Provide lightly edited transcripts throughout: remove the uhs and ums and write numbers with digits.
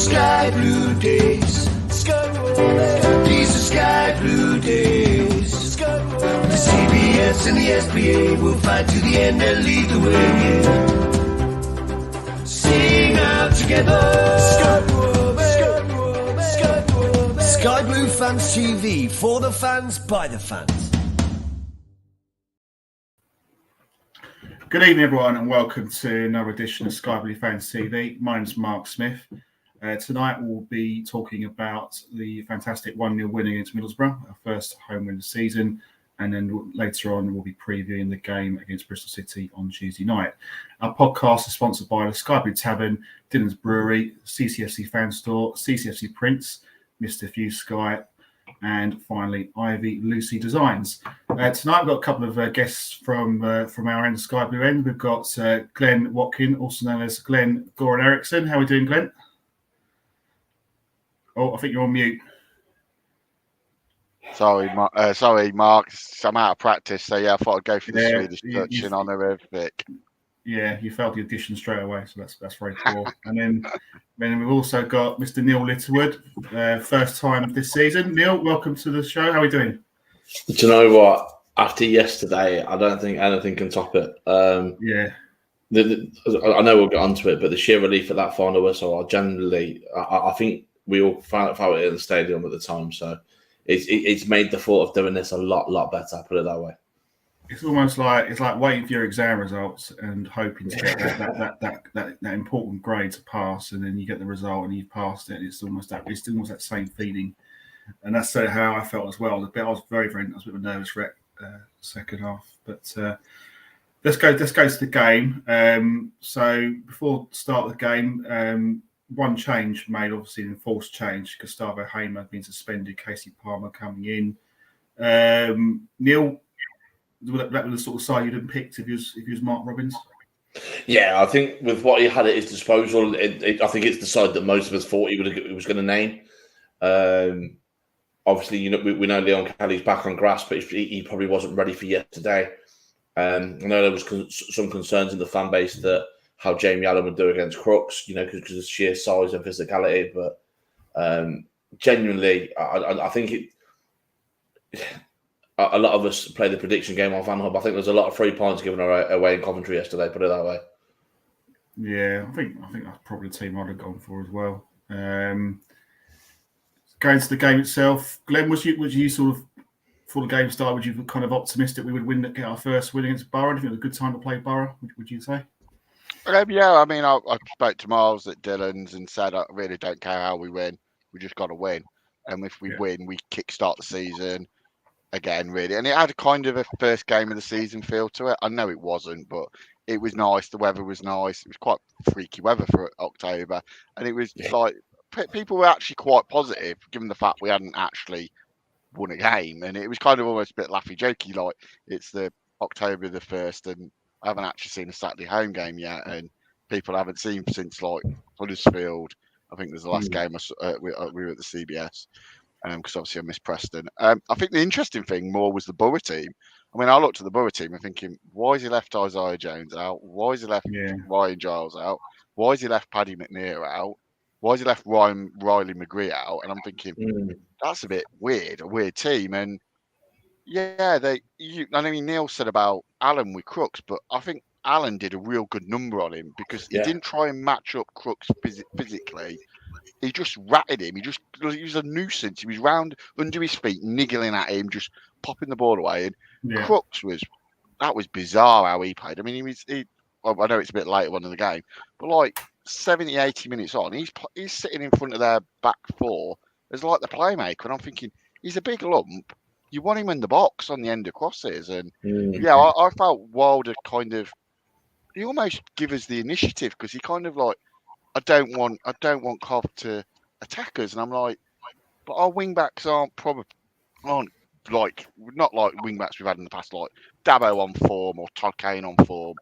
Sky Blue days. These are Sky Blue days. The CBS and the SBA will fight to the end and lead the way. Sing out together. Sky Blue Fans TV, for the fans, by the fans. Good evening, everyone, and welcome to another edition of Sky Blue Fans TV. My name's Mark Smith. Tonight we'll be talking about the fantastic 1-0 win against Middlesbrough, our first home win of the season, and then later on we'll be previewing the game against Bristol City on Tuesday night. Our podcast is sponsored by the Sky Blue Tavern, Dylan's Brewery, CCFC Fan Store, CCFC Prints, Mr. Fuse Sky, and finally Ivy Lucy Designs. Tonight we've got a couple of guests from our end, Sky Blue end. We've got Glenn Watkin, also known as Glenn Goran Eriksson. How are we doing, Glenn? Oh, I think you're on mute. Sorry, Mark. I'm out of practice, so I thought I'd go for the Swedish touch on horrific. Yeah, you failed the audition straight away, so that's very poor. And then we've also got Mr. Neil Littlewood, first time this season. Neil, welcome to the show. How are we doing? Do you know what? After yesterday, I don't think anything can top it. Yeah. I know we'll get onto it, but the sheer relief at that final whistle, I think we all felt it in the stadium at the time. So it's made the thought of doing this a lot better. Put it that way. It's almost like waiting for your exam results and hoping to get that important grade to pass, and then you get the result and you've passed it. It's almost that same feeling, and that's how I felt as well. I was very I was a bit of a nervous wreck second half, but let's go to the game. So before the start of the game, one change made, obviously an enforced change. Gustavo Hamer had been suspended. Casey Palmer coming in. Neil, that was the sort of side you'd have picked if you was Mark Robins? Yeah, I think with what he had at his disposal, I think it's the side that most of us thought he was going to name. Obviously, we know Leon Kelly's back on grass, but he probably wasn't ready for yesterday. I know there was some concerns in the fan base that how Jamie Allen would do against Crooks, because of the sheer size and physicality. But genuinely, I think a lot of us played the prediction game on Fan Hub. I think there's a lot of 3 points given away in Coventry yesterday, put it that way. Yeah, I think that's probably the team I'd have gone for as well. Going to the game itself, Glenn, was you sort of, before the game started, would you be kind of optimistic we would get our first win against Borough? Do you think it was a good time to play Borough, would you say? Yeah, I mean, I spoke to Miles at Dylan's and said, I really don't care how we win. We just got to win. And if we win, we kickstart the season again, really. And it had kind of a first game of the season feel to it. I know it wasn't, but it was nice. The weather was nice. It was quite freaky weather for October. And it was like, people were actually quite positive, given the fact we hadn't actually won a game. And it was kind of almost a bit laughy-jokey, like it's the October the 1st and I haven't actually seen a Saturday home game yet. And people haven't seen since like Huddersfield. I think there's the last game we were at the CBS. Because obviously I missed Preston. I think the interesting thing more was the Borough team. I mean, I looked at the Borough team and thinking, why has he left Isaiah Jones out? Why has he left Ryan Giles out? Why has he left Paddy McNear out? Why has he left Riley McGree out? And I'm thinking, that's a bit weird, a weird team. And yeah, I mean, Neil said about Allen with Crooks, but I think Allen did a real good number on him because he didn't try and match up Crooks physically. He just ratted him. He was a nuisance. He was round under his feet, niggling at him, just popping the ball away. And Crooks was bizarre how he played. I mean, I know it's a bit later on in the game, but like 70, 80 minutes on, he's sitting in front of their back four as like the playmaker. And I'm thinking, he's a big lump. You want him in the box on the end of crosses. And I felt Wilder he almost give us the initiative because he kind of like, I don't want Cov to attack us, and I'm like, but our wing backs aren't like not like wing backs we've had in the past, like Dabo on form or Todd Kane on form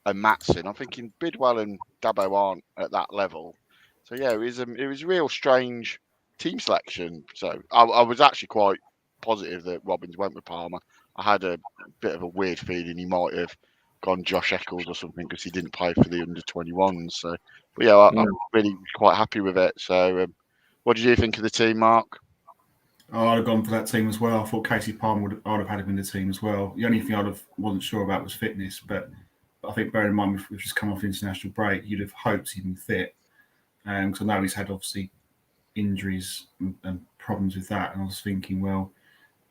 and Matson. I'm thinking Bidwell and Dabo aren't at that level, so yeah, it was a real strange team selection. So I was actually quite positive that Robbins went with Palmer. I had a bit of a weird feeling he might have gone Josh Eccles or something because he didn't play for the under-21s. So, but yeah, I'm really quite happy with it. So, what did you think of the team, Mark? I'd have gone for that team as well. I thought Casey Palmer I'd have had him in the team as well. The only thing wasn't sure about was fitness, but I think bear in mind we've just come off international break, you'd have hoped he'd been fit. Because I know he's had obviously injuries and problems with that. And I was thinking, well,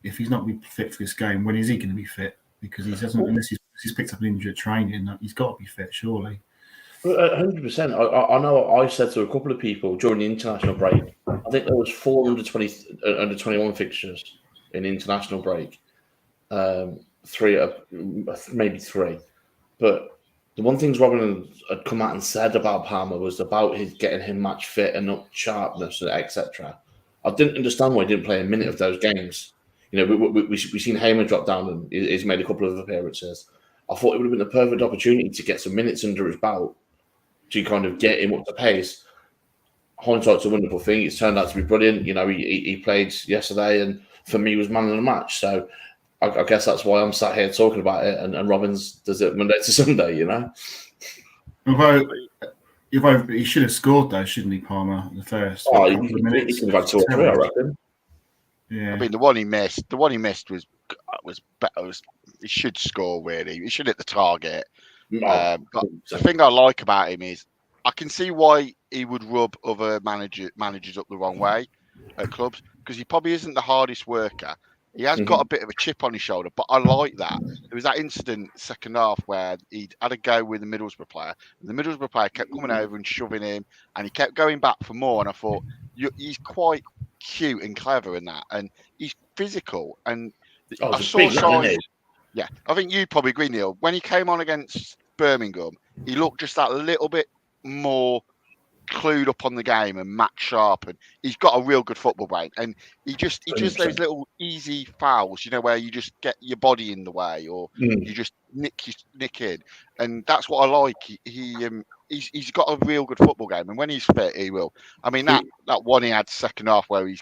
if he's not be fit for this game, when is he going to be fit? Because he doesn't, unless he's picked up an injury at training, he's got to be fit, surely. 100%. I know I said to a couple of people during the international break, I think there was 4 under 21 fixtures in the international break. 3, maybe 3. But the one thing Robin had come out and said about Palmer was about his getting him match fit and up sharpness, etc. I didn't understand why he didn't play a minute of those games. You know, we've seen Hamer drop down and he's made a couple of appearances. I thought it would have been the perfect opportunity to get some minutes under his belt to kind of get him up to pace. Hindsight's a wonderful thing. It's turned out to be brilliant. You know, he played yesterday and for me was man of the match. So I guess that's why I'm sat here talking about it and Robbins does it Monday to Sunday, you know. Although he should have scored though, shouldn't he, Palmer, the first? Oh, he could have had 2 or 3, I reckon. Yeah. I mean, the one he missed was better. He should score, really. He should hit the target. But the thing I like about him is I can see why he would rub other managers up the wrong way at clubs, because he probably isn't the hardest worker. He has got a bit of a chip on his shoulder, but I like that. There was that incident second half where he had a go with the Middlesbrough player. And the Middlesbrough player kept coming over and shoving him, and he kept going back for more. And I thought, he's quite cute and clever in that, and he's physical. And I saw signs. Yeah, I think you probably agree, Neil. When he came on against Birmingham, he looked just that little bit more clued up on the game and match sharp, and he's got a real good football brain. And he just those little easy fouls, you know, where you just get your body in the way or you just nick in, and that's what I like. He's got a real good football game, and when he's fit, he will. I mean, that one he had second half where he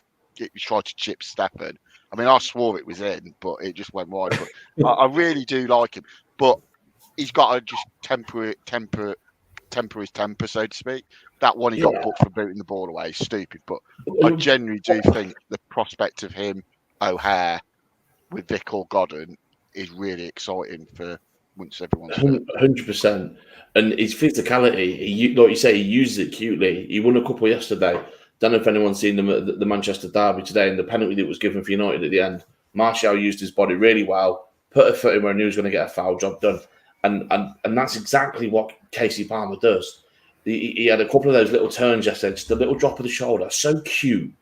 tried to chip Steffen. I mean, I swore it was in, but it just went wide. But I really do like him, but he's got to just temper his temper, so to speak. That one he got booked for booting the ball away is stupid, but I genuinely do think the prospect of him, O'Hare, with Vic or Godden is really exciting for once everyone's 100%. And his physicality, like you say, he uses it cutely. He won a couple yesterday. Don't know if anyone's seen them at the Manchester derby today and the penalty that was given for United at the end. Martial used his body really well, put a foot in where he knew he was going to get a foul, job done. And that's exactly what Casey Palmer does. He had a couple of those little turns yesterday, just a little drop of the shoulder, so cute.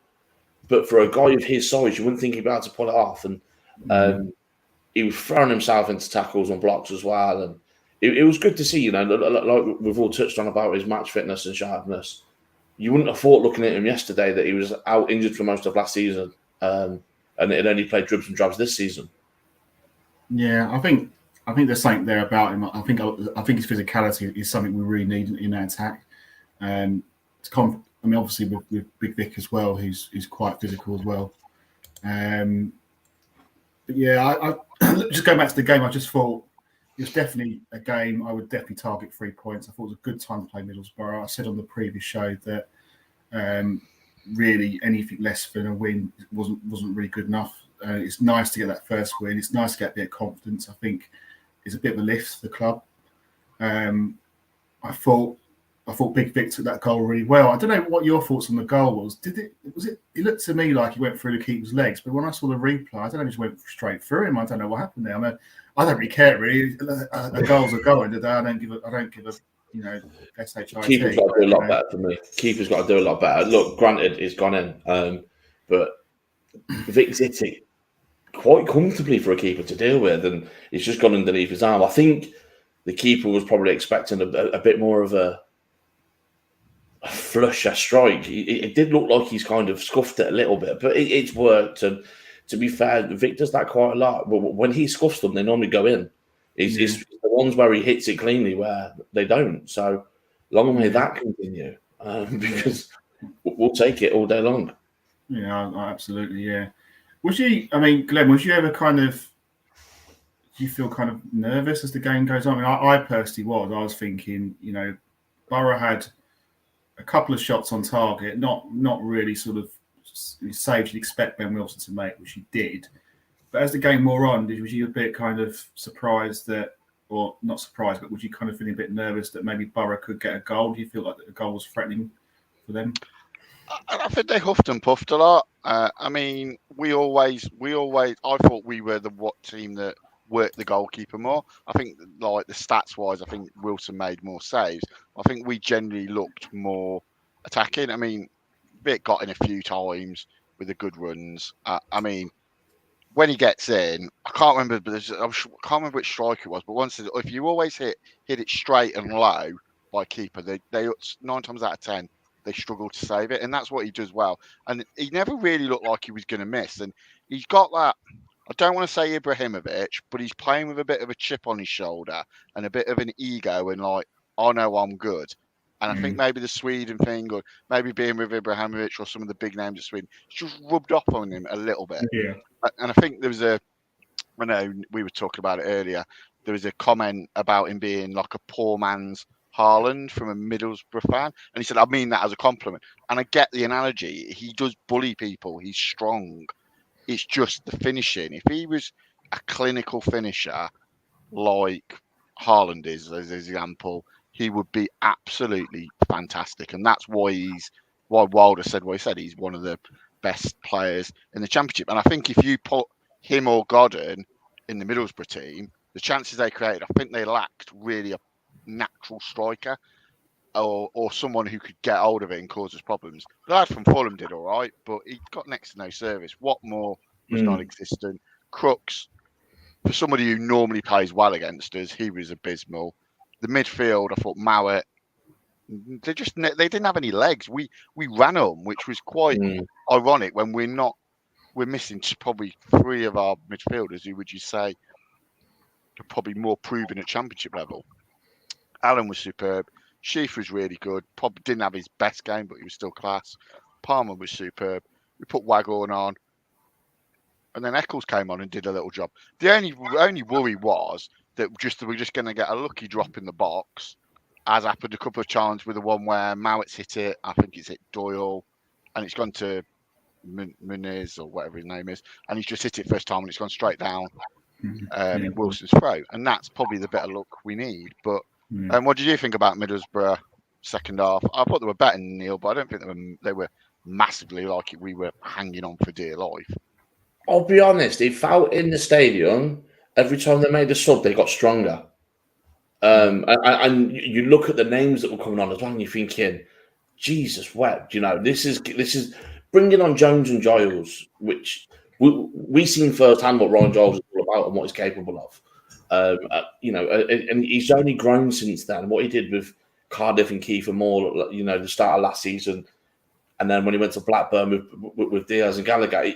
But for a guy of his size, you wouldn't think he'd be able to pull it off. And he was throwing himself into tackles and blocks as well. And it was good to see, you know, like we've all touched on about his match fitness and sharpness. You wouldn't have thought looking at him yesterday that he was out injured for most of last season and it only played dribs and drabs this season. Yeah, I think there's something there about him. I think his physicality is something we really need in that attack. Obviously with Big Vic as well, who's quite physical as well. But yeah, I just going back to the game. I just thought it was definitely a game I would definitely target 3 points. I thought it was a good time to play Middlesbrough. I said on the previous show that really anything less than a win wasn't really good enough. It's nice to get that first win. It's nice to get a bit of confidence. I think it's a bit of a lift for the club. I thought Big Vic took that goal really well. I don't know what your thoughts on the goal was. It looked to me like he went through the keeper's legs, but when I saw the replay, I don't know if he just went straight through him. I don't know what happened there. I mean, I don't really care really. The goals are going today. I don't give a SHIT. Keeper's got to do a lot better for me. Keeper's got to do a lot better. Look, granted, he's gone in, but Vic's hit it quite comfortably for a keeper to deal with, and it's just gone underneath his arm. I think the keeper was probably expecting a bit more of a flush, a strike. It did look like he's kind of scuffed it a little bit, but it's worked. And to be fair, Vic does that quite a lot. But when he scuffs them, they normally go in. It's the ones where he hits it cleanly where they don't. So long may that continue, because we'll take it all day long. Yeah, absolutely. Yeah. Glenn, was you ever kind of you feel kind of nervous as the game goes on? I mean, I personally was. I was thinking, Borough had a couple of shots on target, not really sort of saves you'd expect Ben Wilson to make, which he did. But as the game wore on, was you a bit kind of surprised that, or not surprised, but was you kind of feeling a bit nervous that maybe Borough could get a goal? Do you feel like the goal was threatening for them? I think they huffed and puffed a lot. I mean, I thought we were the team that worked the goalkeeper more. I think, like the stats wise, I think Wilson made more saves. I think we generally looked more attacking. I mean, Vic got in a few times with the good runs. I mean, when he gets in, I can't remember, but I can't remember which striker it was. But once, if you always hit it straight and low by a keeper, they 9 times out of 10 they struggle to save it, and that's what he does well. And he never really looked like he was going to miss. And he's got that. I don't want to say Ibrahimovic, but he's playing with a bit of a chip on his shoulder and a bit of an ego, and like, I know I'm good. And I think maybe the Sweden thing, or maybe being with Ibrahimovic or some of the big names of Sweden, it's just rubbed off on him a little bit. Yeah. And I think there was I know we were talking about it earlier. There was a comment about him being like a poor man's Haaland from a Middlesbrough fan. And he said, I mean that as a compliment. And I get the analogy. He does bully people. He's strong. It's just the finishing. If he was a clinical finisher like Haaland is, as an example, he would be absolutely fantastic. And that's why Wilder said what he said. He's one of the best players in the Championship. And I think if you put him or Godden in the Middlesbrough team, the chances they created, I think they lacked really a natural striker or someone who could get hold of it and cause us problems. The lad from Fulham did all right, but he got next to no service. Watmore was non-existent. Crooks, for somebody who normally plays well against us, he was abysmal. The midfield, I thought Mowat, they didn't have any legs. We ran them, which was quite ironic when we're missing probably 3 of our midfielders who would you say are probably more proven at Championship level. Allen was superb. Sheaf was really good. Probably didn't have his best game, but he was still class. Palmer was superb. We put Waghorn on, and then Eccles came on and did a little job. The only worry was that we're just going to get a lucky drop in the box, as happened a couple of times with the one where Mowat's hit it. I think it's hit Doyle, and it's gone to Muniz or whatever his name is, and he's just hit it first time and it's gone straight down Wilson's throat, and that's probably the bit of luck we need. But what did you think about Middlesbrough second half? I thought they were better than Neil, but I don't think they were massively like it. We were hanging on for dear life. I'll be honest, it felt in the stadium every time they made a sub, they got stronger. And you look at the names that were coming on as well, and you're thinking, Jesus wept. This is bringing on Jones and Giles, which we seen firsthand what Ryan Giles is all about and what he's capable of. And he's only grown since then. What he did with Cardiff and Kiefer Moore, the start of last season, and then when he went to Blackburn with Diaz and Gallagher,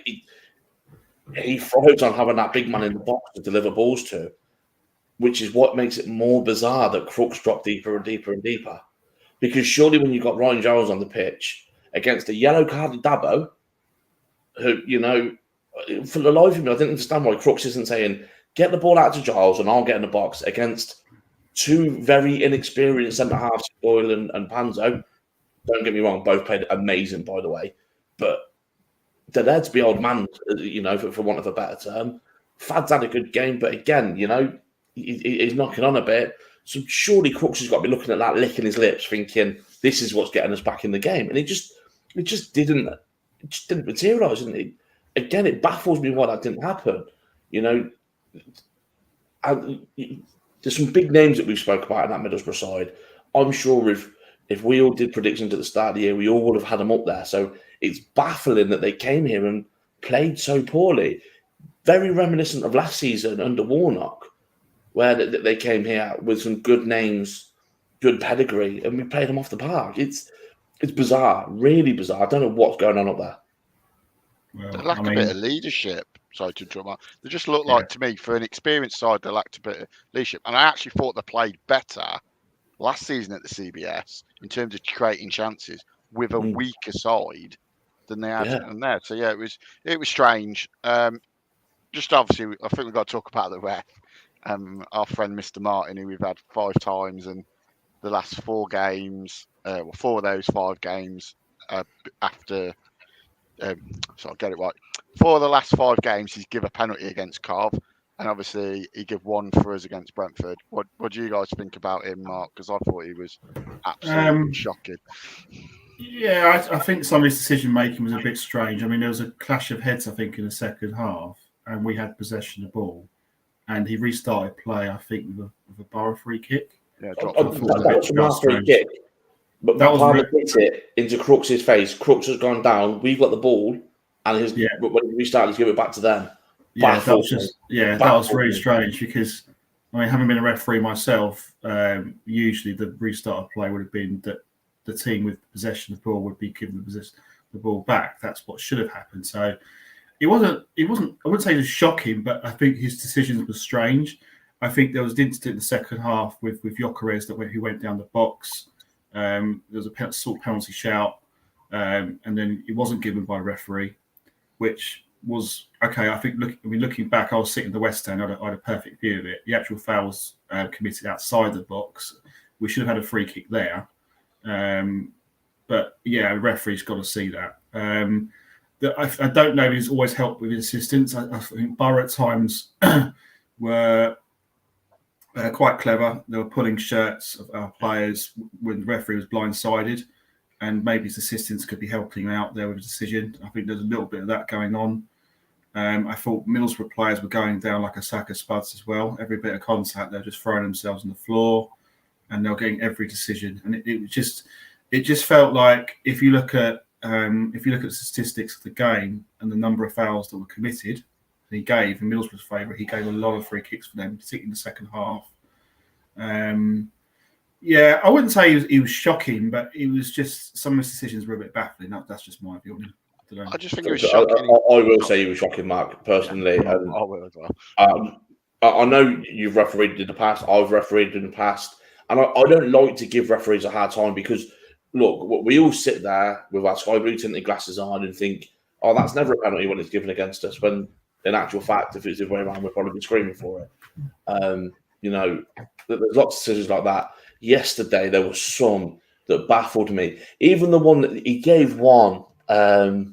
he thrives on having that big man in the box to deliver balls to, which is what makes it more bizarre that Crooks drop deeper and deeper and deeper. Because surely when you've got Ryan Giles on the pitch against a yellow-carded Dabo, who, for the life of me, I didn't understand why Crooks isn't saying, get the ball out to Giles and I'll get in the box against 2 very inexperienced centre-halves, Doyle and Panzo. Don't get me wrong, both played amazing, by the way. But they're there to be old man, for want of a better term. Fad's had a good game, but again, he's knocking on a bit. So surely Crooks has got to be looking at that, licking his lips, thinking this is what's getting us back in the game. And it just didn't materialise. And again, it baffles me why that didn't happen. There's some big names that we've spoke about in that Middlesbrough side. I'm sure if we all did predictions at the start of the year, we all would have had them up there. So it's baffling that they came here and played so poorly. Very reminiscent of last season under Warnock, where they came here with some good names, good pedigree, and we played them off the park. It's bizarre, really bizarre. I don't know what's going on up there. Well, they lack a bit of leadership. Sorry to drum up. They just look like, to me, for an experienced side, they lacked a bit of leadership. And I actually thought they played better last season at the CBS in terms of creating chances with a weaker side than they had in there. So it was strange. Just obviously, I think we've got to talk about the ref. our friend Mr. Martin, who we've had 5 times, and the last 4 games, 4 of those 5 games after. So I'll get it right. 4 of the last 5 games, he's give a penalty against Cov, and obviously he give 1 for us against Brentford. What do you guys think about him, Mark? Because I thought he was absolutely shocking. Yeah, I think some of his decision making was a bit strange. I mean, there was a clash of heads, I think, in the second half, and we had possession of the ball, and he restarted play, I think, with a Borough free kick. Yeah, that was a free kick. But that was Palmer hit it into Crooks' face. Crooks has gone down. We've got the ball, and when he restarted, he's give it back to them. Yeah, that was really strange because, I mean, having been a referee myself, usually the restart of play would have been that the team with possession of the ball would be given the ball back. That's what should have happened. So it wasn't. I wouldn't say it was shocking, but I think his decisions were strange. I think there was an incident in the second half with Gyökeres who went down the box. There was a sort of penalty shout, and then it wasn't given by the referee, which was okay. I think looking back, I was sitting in the West End. I had a perfect view of it. The actual foul was committed outside the box. We should have had a free kick there, but yeah, the referee's got to see that. I don't know if he's always helped with his assistance. I think Borough at times were quite clever. They were pulling shirts of our players when the referee was blindsided, and maybe his assistants could be helping him out there with a decision. I think there's a little bit of that going on. I thought Middlesbrough players were going down like a sack of spuds as well. Every bit of contact, they're just throwing themselves on the floor, and they're getting every decision. And it just felt like if you look at the statistics of the game and the number of fouls that were committed, he gave in Middlesbrough's favour. He gave a lot of free kicks for them, particularly in the second half. Yeah, I wouldn't say he was shocking, but it was just some of his decisions were a bit baffling. That's just my view on him. I just think it was shocking. I will say he was shocking, Mark, personally. I will as well. I know you've refereed in the past. I've refereed in the past, and I don't like to give referees a hard time because, look, we all sit there with our sky blue tinted glasses on and think, "Oh, that's never a penalty when it's given against us." When in actual fact, if it's the way around, we'd probably be screaming for it. There's lots of decisions like that. Yesterday, there was some that baffled me. Even the one that he gave one, it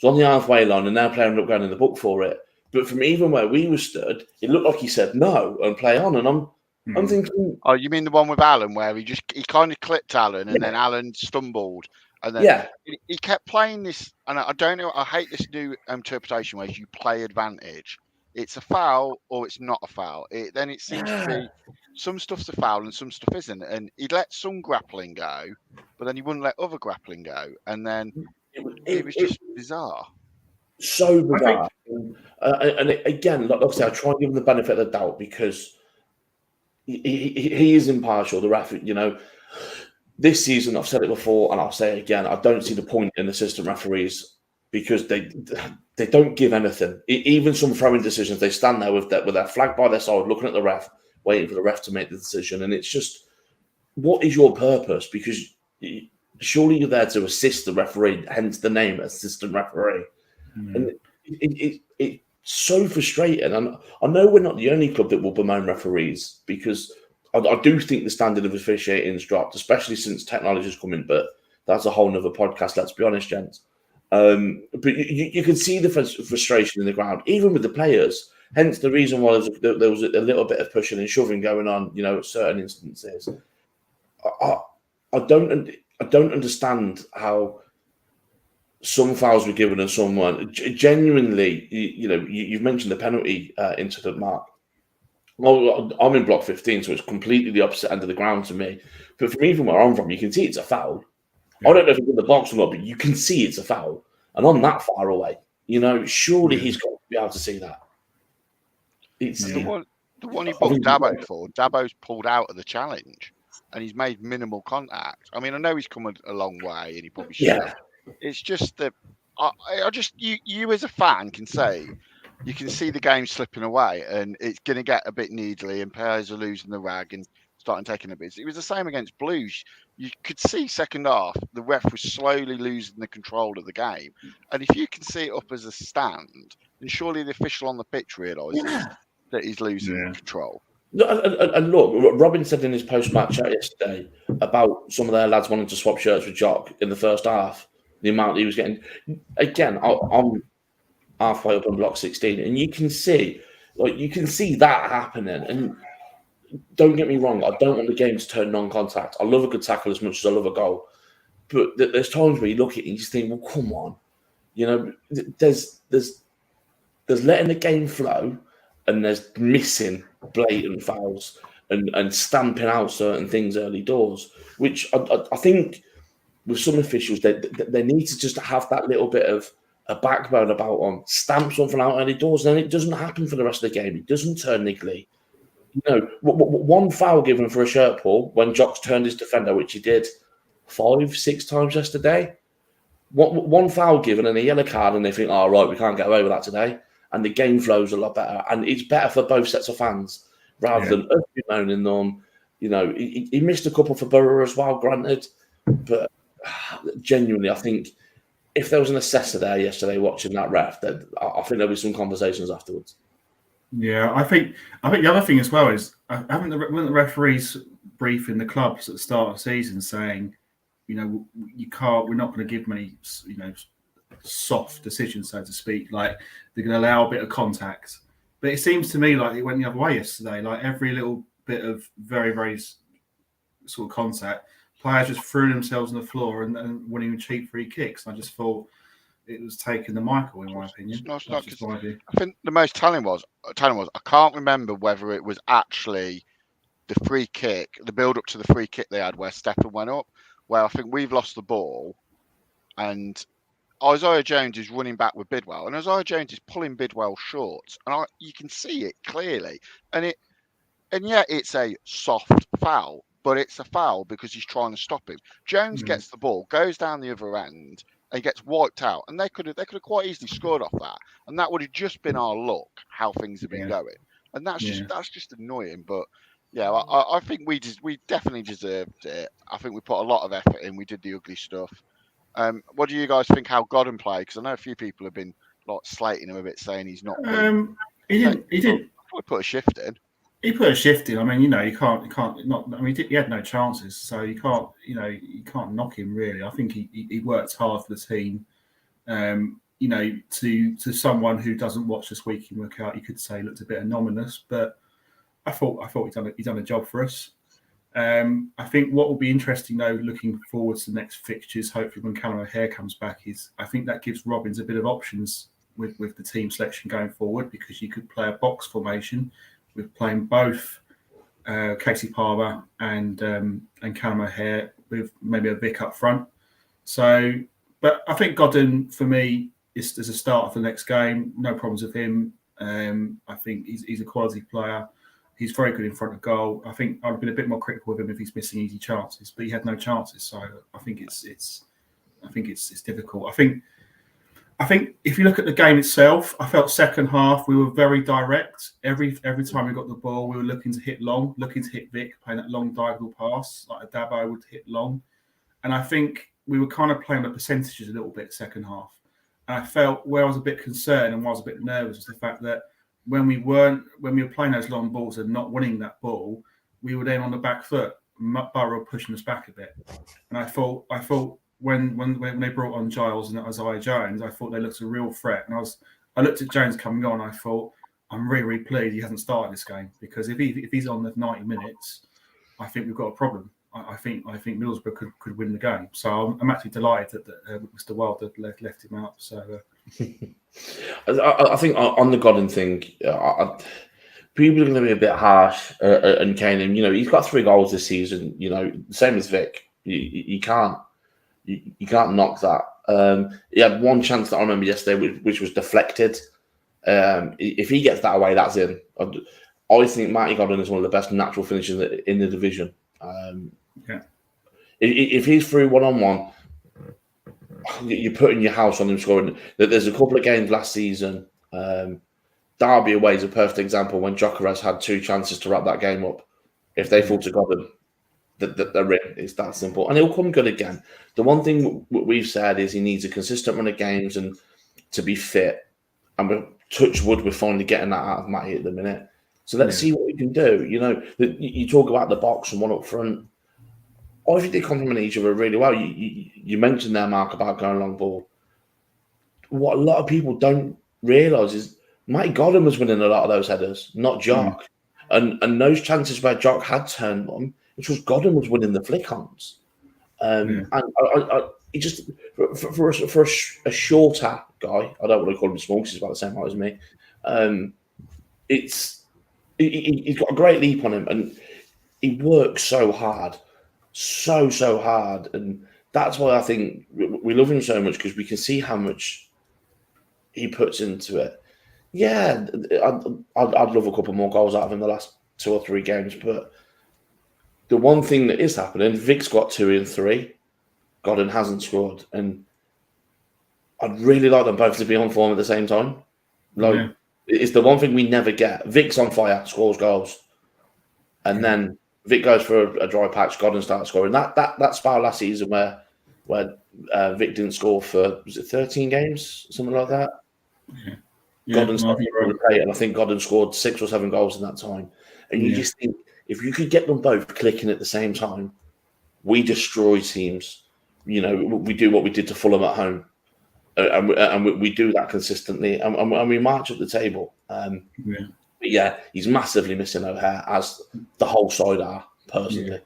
was on the halfway line, and now player ended up going in the book for it. But from even where we were stood, it looked like he said no and play on. And I'm thinking, oh, you mean the one with Alan where he kind of clipped Alan, and then Alan stumbled. And then he kept playing this, and I don't know. I hate this new interpretation where you play advantage. It's a foul or it's not a foul. Then it seems to be some stuff's a foul and some stuff isn't. And he let some grappling go, but then he wouldn't let other grappling go. And then it was just bizarre. So bizarre. And again, like I said, I try and give him the benefit of the doubt because he is impartial. The ref, this season, I've said it before and I'll say it again, I don't see the point in assistant referees because they don't give anything. Even some throwing decisions, they stand there with their flag by their side, looking at the ref, waiting for the ref to make the decision. And it's just, what is your purpose? Because surely you're there to assist the referee, hence the name assistant referee. And it's so frustrating. And I know we're not the only club that will bemoan referees because I do think the standard of officiating has dropped, especially since technology has come in. But that's a whole nother podcast, let's be honest, gents. But you can see the frustration in the ground, even with the players. Hence the reason why there was a little bit of pushing and shoving going on, at certain instances. I don't understand how some fouls were given and some weren't. Genuinely, you've mentioned the penalty incident, Mark. Well, I'm in block 15, so it's completely the opposite end of the ground to me. But from even where I'm from, you can see it's a foul. Yeah. I don't know if it's in the box or not, but you can see it's a foul. And I'm that far away. Surely he's got to be able to see that. It's the one he booked Dabo for. Dabo's pulled out of the challenge, and he's made minimal contact. I mean, I know he's come a long way, and he probably should have. It's just that you as a fan can say you can see the game slipping away, and it's going to get a bit needly, and players are losing the rag and starting taking a bit. It was the same against Blues. You could see second half the ref was slowly losing the control of the game, and if you can see it up as a stand, then surely the official on the pitch realises that he's losing control. No, and look, Robin said in his post-match chat yesterday about some of their lads wanting to swap shirts with Jock in the first half. The amount he was getting. Again, I'm halfway up on block 16, and you can see that happening. And don't get me wrong, I don't want the game to turn non-contact. I love a good tackle as much as I love a goal, but there's times where you look at it and you just think, well, come on, there's letting the game flow, and there's missing blatant fouls and stamping out certain things early doors, which I think with some officials they need to just have that little bit of a backbone about stamp something out early doors, and then it doesn't happen for the rest of the game. It doesn't turn niggly. One foul given for a shirt pull when Jock's turned his defender, which he did 5-6 times yesterday. One foul given and a yellow card, and they think, "Oh, right, we can't get away with that today." And the game flows a lot better, and it's better for both sets of fans rather than us moaning them. He missed a couple for Borough as well, granted, but genuinely, I think if there was an assessor there yesterday watching that ref, then I think there'll be some conversations afterwards. Yeah, I think the other thing as well is haven't the referees briefing the clubs at the start of the season saying, you can't. We're not going to give many, soft decisions, so to speak. Like they're going to allow a bit of contact, but it seems to me like it went the other way yesterday. Like every little bit of very, very sort of contact, players just threw themselves on the floor and winning cheap free kicks. I just thought it was taking the Michael, in my opinion. I think the most telling was I can't remember whether it was actually the free kick, the build up to the free kick they had where Stephen went up, where I think we've lost the ball and Isaiah Jones is running back with Bidwell, and Isaiah Jones is pulling Bidwell short, and you can see it clearly. And it's a soft foul, but it's a foul because he's trying to stop him. Jones gets the ball, goes down the other end, and he gets wiped out. And they could have quite easily scored off that, and that would have just been our luck how things have been going. And that's just annoying. But yeah, I think we definitely deserved it. I think we put a lot of effort in. We did the ugly stuff. What do you guys think how Godden played? Because I know a few people have been slating him a bit, saying he's not. He didn't. We put a shift in. He put a shift in. I mean, you can't not. I mean, he had no chances, so you can't knock him really. I think he worked hard for the team. To someone who doesn't watch this week in, week out, you could say looked a bit anomalous, but I thought he done a job for us. I think what will be interesting though, looking forward to the next fixtures, hopefully when Callum O'Hare comes back, is I think that gives Robbins a bit of options with the team selection going forward, because you could play a box formation with playing both Casey Palmer and Callum O'Hare with maybe a Vic up front. So, but I think Godden for me is a start for the next game. No problems with him. I think he's a quality player. He's very good in front of goal. I think I'd have been a bit more critical of him if he's missing easy chances, but he had no chances. So I think it's difficult. I think if you look at the game itself, I felt second half we were very direct. Every time we got the ball, we were looking to hit long, looking to hit Vic, playing that long diagonal pass like a Dabo would hit long. And I think we were kind of playing the percentages a little bit second half. And I felt where I was a bit concerned and where I was a bit nervous was the fact that when we were playing those long balls and not winning that ball, we were then on the back foot, Borough pushing us back a bit. And I thought when they brought on Giles and Isaiah Jones, I thought they looked a real threat. And I looked at Jones coming on, I thought, I'm really, really pleased he hasn't started this game, because if he's on the 90 minutes, I think we've got a problem. I think Middlesbrough could win the game. So I'm actually delighted that Mr. Wilder left him out. So I think on the Godden thing, people are going to be a bit harsh and cane him. He's got 3 goals this season. Same as Vic. You can't knock that. He had one chance that I remember yesterday, which was deflected. If he gets that away, that's in. I think Matty Godden is one of the best natural finishers in the division. If he's through 1-on-1, you're putting your house on him scoring. There's a couple of games last season. Derby away is a perfect example when Jokeres had 2 chances to wrap that game up. If they fall to Godden, they're in. It's that simple. And he'll come good again. The one thing we've said is he needs a consistent run of games and to be fit. And touch wood, we're finally getting that out of Matty at the minute. So let's see what we can do. You talk about the box and one up front. I think they complement each other really well. You mentioned there, Mark, about going long ball. What a lot of people don't realise is Mike Godden was winning a lot of those headers, not Jock. And those chances where Jock had turned one, which was Godden was winning the flick-ons. And he just for a shorter guy, I don't want to call him small because he's about the same height as me. He's got a great leap on him, and he works so hard, so hard, and that's why I think we love him so much, because we can see how much he puts into it. Yeah, I'd love a couple more goals out of him the last 2 or 3 games, but the one thing that is happening, Vic's got 2 in 3, Godden hasn't scored, and I'd really like them both to be on form at the same time. It's the one thing we never get. Vic's on fire, scores goals, and then Vic goes for a dry patch, Godden starts scoring. That spell last season where Vic didn't score for, was it 13 games, something like that? Godden started to play, and I think Godden scored 6 or 7 goals in that time. And you just think, if you could get them both clicking at the same time, we destroy teams. We do what we did to Fulham at home, and we do that consistently, and we march up the table. But he's massively missing O'Hare, as the whole side are, personally.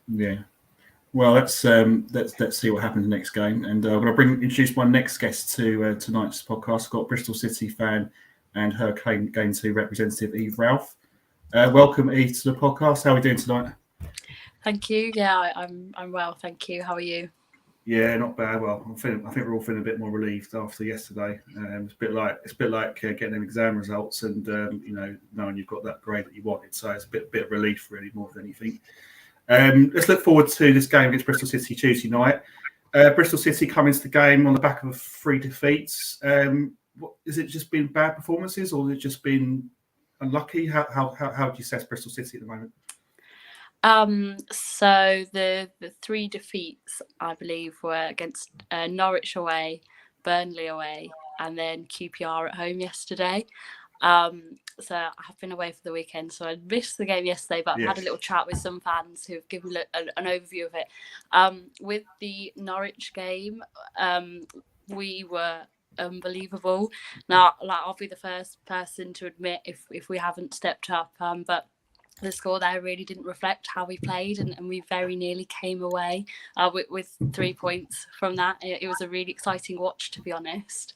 Yeah. Well, let's see what happens next game, and I'm going to introduce my next guest to tonight's podcast. I've got Bristol City fan and her Game 2 representative Eve Ralph. Welcome, Eve, to the podcast. How are we doing tonight? Thank you. Yeah, I'm well, thank you. How are you? Yeah, not bad. Well, I think we're all feeling a bit more relieved after yesterday. It's a bit like getting them exam results, and knowing you've got that grade that you wanted. So it's a bit of relief, really, more than anything. Let's look forward to this game against Bristol City Tuesday night. Bristol City come into the game on the back of 3 defeats. Has it just been bad performances, or has it just been unlucky? How do you assess Bristol City at the moment? So the 3 defeats, I believe, were against Norwich away, Burnley away, and then QPR at home yesterday. So I have been away for the weekend, so I missed the game yesterday, but I've had a little chat with some fans who've given an overview of it. With the Norwich game, we were unbelievable. Now, I'll be the first person to admit if we haven't stepped up, but the score there really didn't reflect how we played, and we very nearly came away with 3 points from that. It was a really exciting watch, to be honest.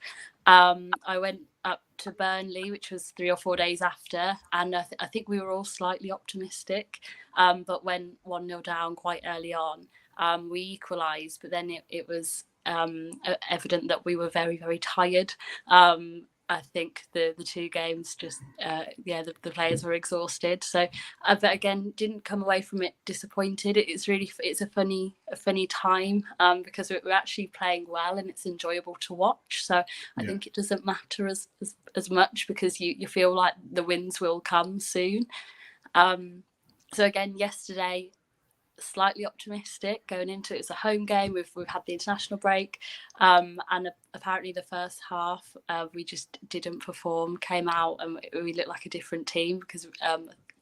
I went up to Burnley, which was 3 or 4 days after, and I think we were all slightly optimistic, but when 1-0 down quite early on, we equalised, but then it was evident that we were very, very tired. I think the 2 games just, the players were exhausted. So, but again, didn't come away from it disappointed. It's a funny time because we're actually playing well and it's enjoyable to watch. So I think it doesn't matter as much because you feel like the wins will come soon. So again, yesterday, slightly optimistic going into it. It's a home game. We've had the international break, and apparently the first half we just didn't perform. Came out and we looked like a different team because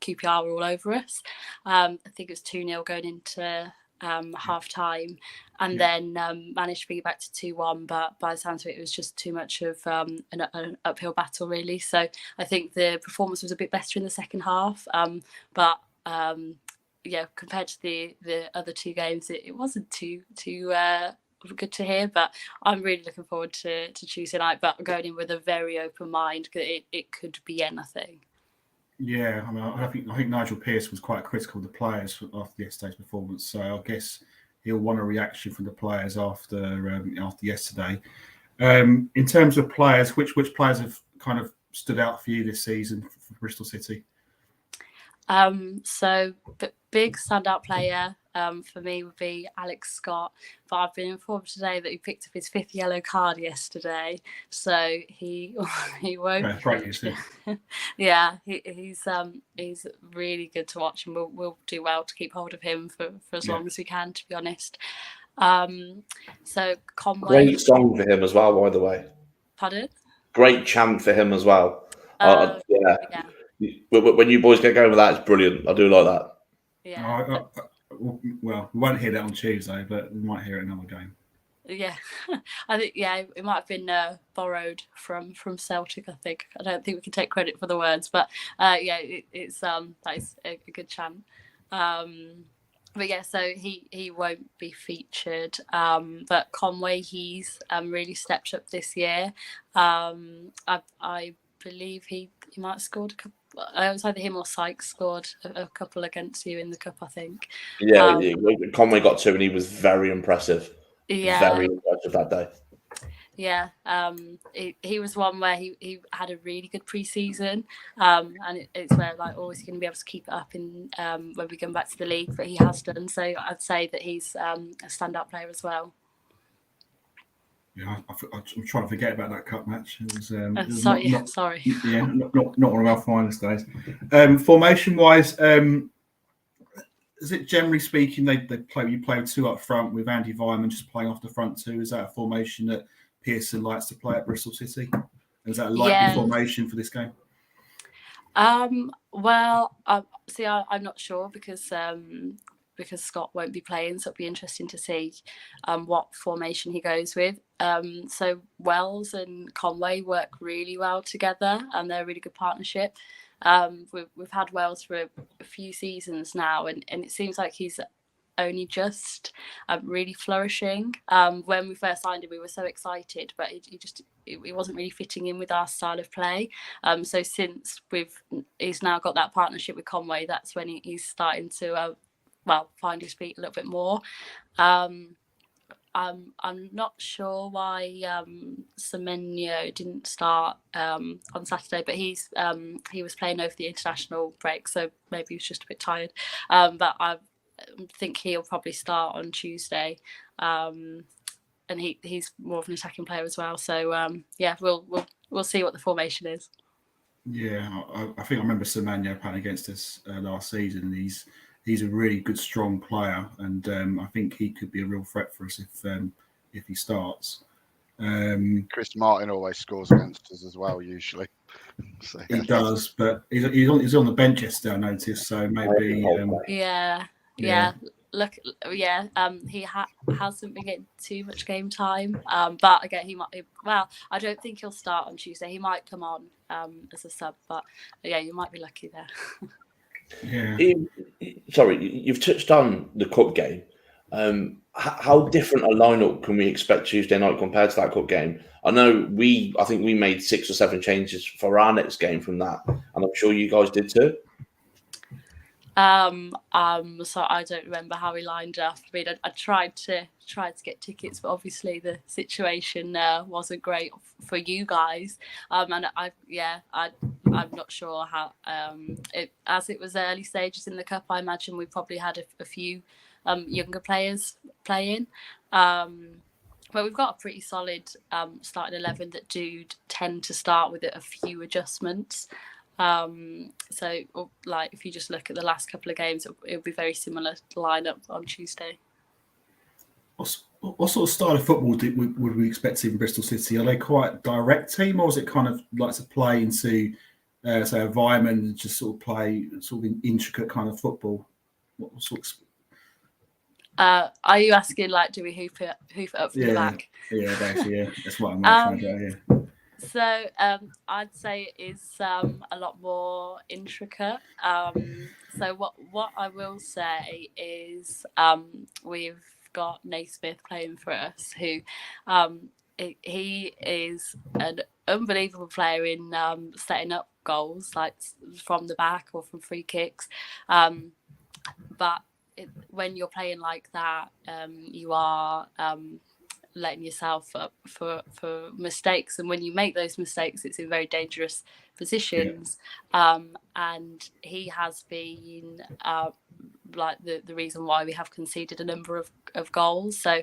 QPR were all over us. I think it was 2-0 going into half time, and then managed to bring it back to 2-1. But by the sounds of it, it was just too much of an uphill battle, really. So I think the performance was a bit better in the second half, but. Compared to the other 2 games, it wasn't too good to hear. But I'm really looking forward to Tuesday night. But going in with a very open mind, because it could be anything. Yeah, I mean, I think Nigel Pearce was quite critical of the players after yesterday's performance. So I guess he'll want a reaction from the players after yesterday. In terms of players, which players have kind of stood out for you this season for Bristol City? So big standout player for me would be Alex Scott, but I've been informed today that he picked up his 5th yellow card yesterday, so he won't. He's really good to watch, and we'll do well to keep hold of him for as long as we can, to be honest. So Conway, great song for him as well, by the way. Pardon? Great chant for him as well. When you boys get going with that, it's brilliant. I do like that. Yeah. Well, we won't hear that on Tuesday, but we might hear it another game. Yeah, I think it might have been borrowed from Celtic. I think I don't think we can take credit for the words, but it's that is a good chant. But yeah, so he won't be featured. But Conway, he's really stepped up this year. I believe he might have scored a couple. It was either him or Sykes scored a couple against you in the cup, I think. Yeah, Conway got 2, and he was very impressive. Yeah, very impressive that day. Yeah, he was one where he had a really good pre-season, and it's where like always going to be able to keep it up in when we come back to the league, but he has done. So I'd say that he's a standout player as well. Yeah, I'm trying to forget about that cup match. It was, sorry. Yeah, not one of our finest days. Formation wise, is it generally speaking you play 2 up front with Andy Vyman just playing off the front 2? Is that a formation that Pearson likes to play at Bristol City? Is that a likely formation for this game? Well, I'm not sure because Scott won't be playing, so it'll be interesting to see what formation he goes with. So Wells and Conway work really well together, and they're a really good partnership. We've had Wells for a few seasons now, and it seems like he's only just really flourishing. When we first signed him, we were so excited, but he wasn't really fitting in with our style of play. So since he's now got that partnership with Conway, that's when he's starting to find his feet a little bit more. I'm not sure why Semenyo didn't start on Saturday, but he was playing over the international break, so maybe he was just a bit tired. But I think he'll probably start on Tuesday, and he's more of an attacking player as well. So we'll see what the formation is. Yeah, I think I remember Semenyo playing against us last season, and he's a really good, strong player, and I think he could be a real threat for us if he starts. Chris Martin always scores against us as well, usually. So, he does, but he's on the bench yesterday, I noticed. So maybe. Look, he hasn't been getting too much game time, but again, he might. Well, I don't think he'll start on Tuesday. He might come on as a sub, but yeah, you might be lucky there. Yeah. Sorry, you've touched on the cup game. How different a lineup can we expect Tuesday night compared to that cup game? I think we made 6 or 7 changes for our next game from that, and I'm sure you guys did too. So I don't remember how we lined up. I mean, I tried to get tickets, but obviously the situation wasn't great for you guys. And I'm not sure how. As it was early stages in the cup, I imagine we probably had a few younger players playing. But we've got a pretty solid starting 11 that do tend to start with a few adjustments. So like if you just look at the last couple of games, it'll be very similar lineup on Tuesday. What sort of style of football would we expect in Bristol City? Are they quite a direct team, or is it kind of like to play into say a Vyman and just sort of play sort of intricate kind of football? What sort of... Are you asking like do we hoof it up from the back? Yeah, basically, yeah. That's what I'm trying to do. Yeah. So I'd say it is a lot more intricate. So what I will say is we've got Naismith playing for us, who he is an unbelievable player in setting up goals, like from the back or from free kicks. But when you're playing like that, you are letting yourself up for mistakes, and when you make those mistakes, it's in very dangerous positions. And he has been like the reason why we have conceded a number of goals. So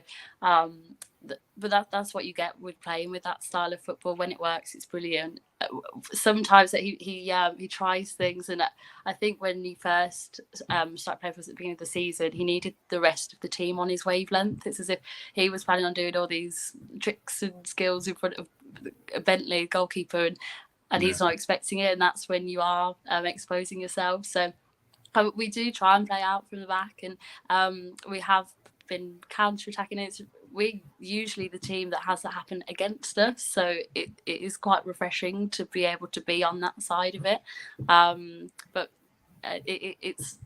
but that's what you get with playing with that style of football. When it works, it's brilliant. Sometimes that he tries things, and I think when he first started playing for us at the beginning of the season, he needed the rest of the team on his wavelength. It's as if he was planning on doing all these tricks and skills in front of Bentley goalkeeper, and he's not expecting it, and that's when you are exposing yourself. So we do try and play out from the back, and we have been counter-attacking it. We're usually the team that has that happen against us, so it is quite refreshing to be able to be on that side of it. But it's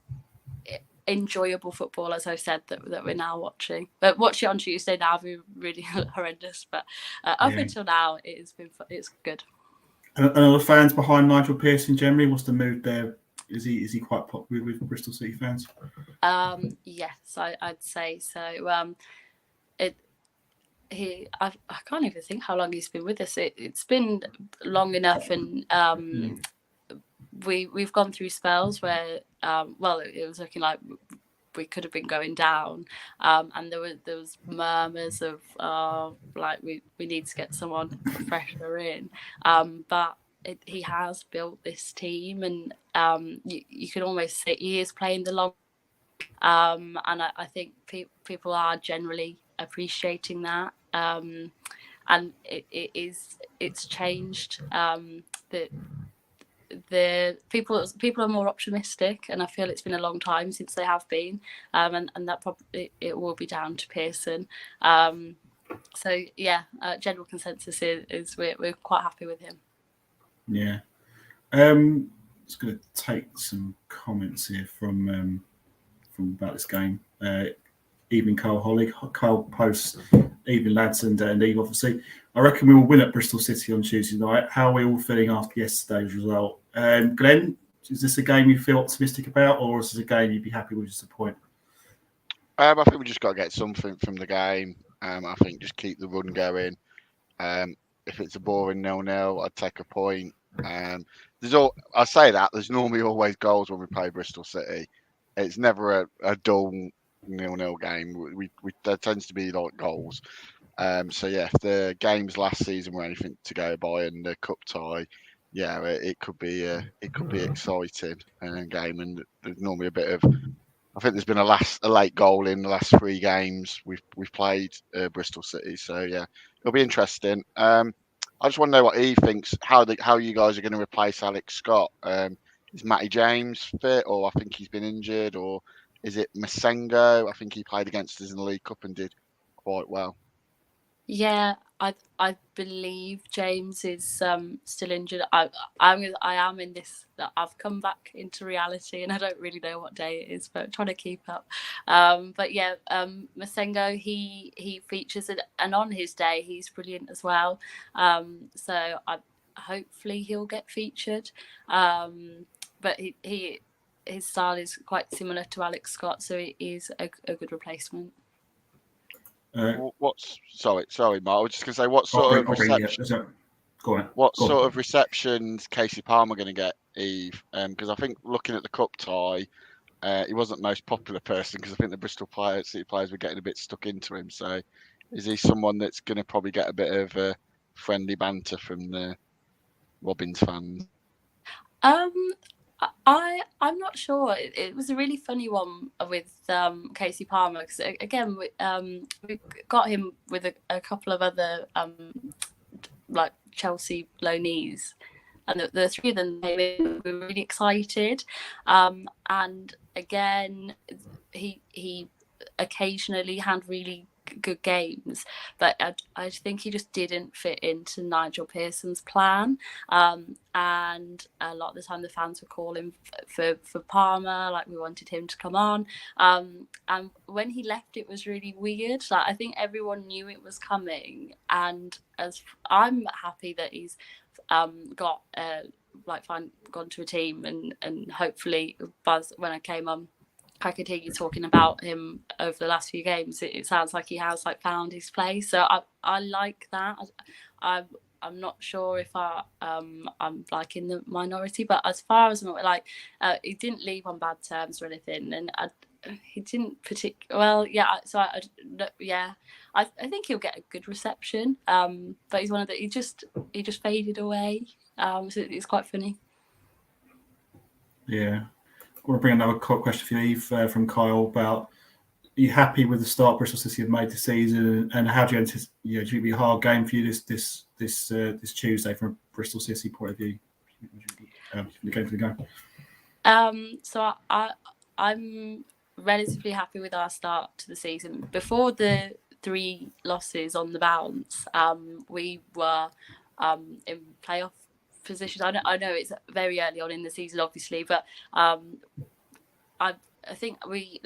enjoyable football, as I said, that we're now watching. But watch it on Tuesday now will be really horrendous. But up until now, it's good. And are the fans behind Nigel Pearson generally? What's the mood there? Is he quite popular with Bristol City fans? Yes, I'd say so. I can't even think how long he's been with us. It's been long enough, and we've gone through spells where it was looking like we could have been going down, and there was murmurs of like we need to get someone fresher in, but he has built this team, and you can almost say he is playing the long, and I think people are generally appreciating that, and it's changed. The people are more optimistic, and I feel it's been a long time since they have been, and that probably it will be down to Pearson. So yeah, general consensus is we're quite happy with him. Yeah. Just going to take some comments here from about this game. Evening, Carl Holly. Carl posts, evening lads and Eve, obviously. I reckon we will win at Bristol City on Tuesday night. How are we all feeling after yesterday's result? Glenn, is this a game you feel optimistic about, or is this a game you'd be happy with just a point? I think we just got to get something from the game. I think just keep the run going. If it's a boring 0-0, I'd take a point. I say that there's normally always goals when we play Bristol City. It's never a dull 0-0 game. There tends to be like goals. So yeah, if the games last season were anything to go by and the cup tie, yeah, it could be exciting game. And there's normally a bit of. I think there's been a late goal in the last 3 games we've played Bristol City. So yeah, it'll be interesting. I just want to know what he thinks. How you guys are going to replace Alex Scott? Is Matty James fit, or I think he's been injured, or is it Masengo? I think he played against us in the League Cup and did quite well. Yeah, I believe James is still injured. I am in this. I've come back into reality, and I don't really know what day it is, but I'm trying to keep up. But yeah, Masengo he features it, and on his day he's brilliant as well. So hopefully he'll get featured. But his style is quite similar to Alex Scott, so it is a good replacement. Sorry, Mark. I was just going to say, what sort of receptions Casey Palmer going to get, Eve? Because I think looking at the cup tie, he wasn't the most popular person, because I think the Bristol City players were getting a bit stuck into him. So, is he someone that's going to probably get a bit of friendly banter from the Robins fans? I'm not sure. It was a really funny one with Casey Palmer, because again we got him with a couple of other like Chelsea loanees, and the 3 of them came in. We were really excited, and again he occasionally had really good games, but I think he just didn't fit into Nigel Pearson's plan, and a lot of the time the fans were calling for Palmer, like we wanted him to come on, and when he left it was really weird. Like, I think everyone knew it was coming, and as I'm happy that he's got gone to a team, and hopefully when I came on, I could hear you talking about him over the last few games. It sounds like he has found his place. So I like that. I'm not sure if I'm in the minority, but as far as I'm he didn't leave on bad terms or anything, and he didn't particularly well. Yeah, so I think he'll get a good reception. But he's one of the he just faded away. So it's quite funny. Yeah. I want to bring another question for you, Eve, from Kyle about you happy with the start Bristol City have made this season, and how do you anticipate? Do you think it'll be a hard game for you this Tuesday from a Bristol City point of view? The game for the game. So I'm relatively happy with our start to the season. Before the 3 losses on the bounce, we were in playoff positions. I know it's very early on in the season, obviously, but I think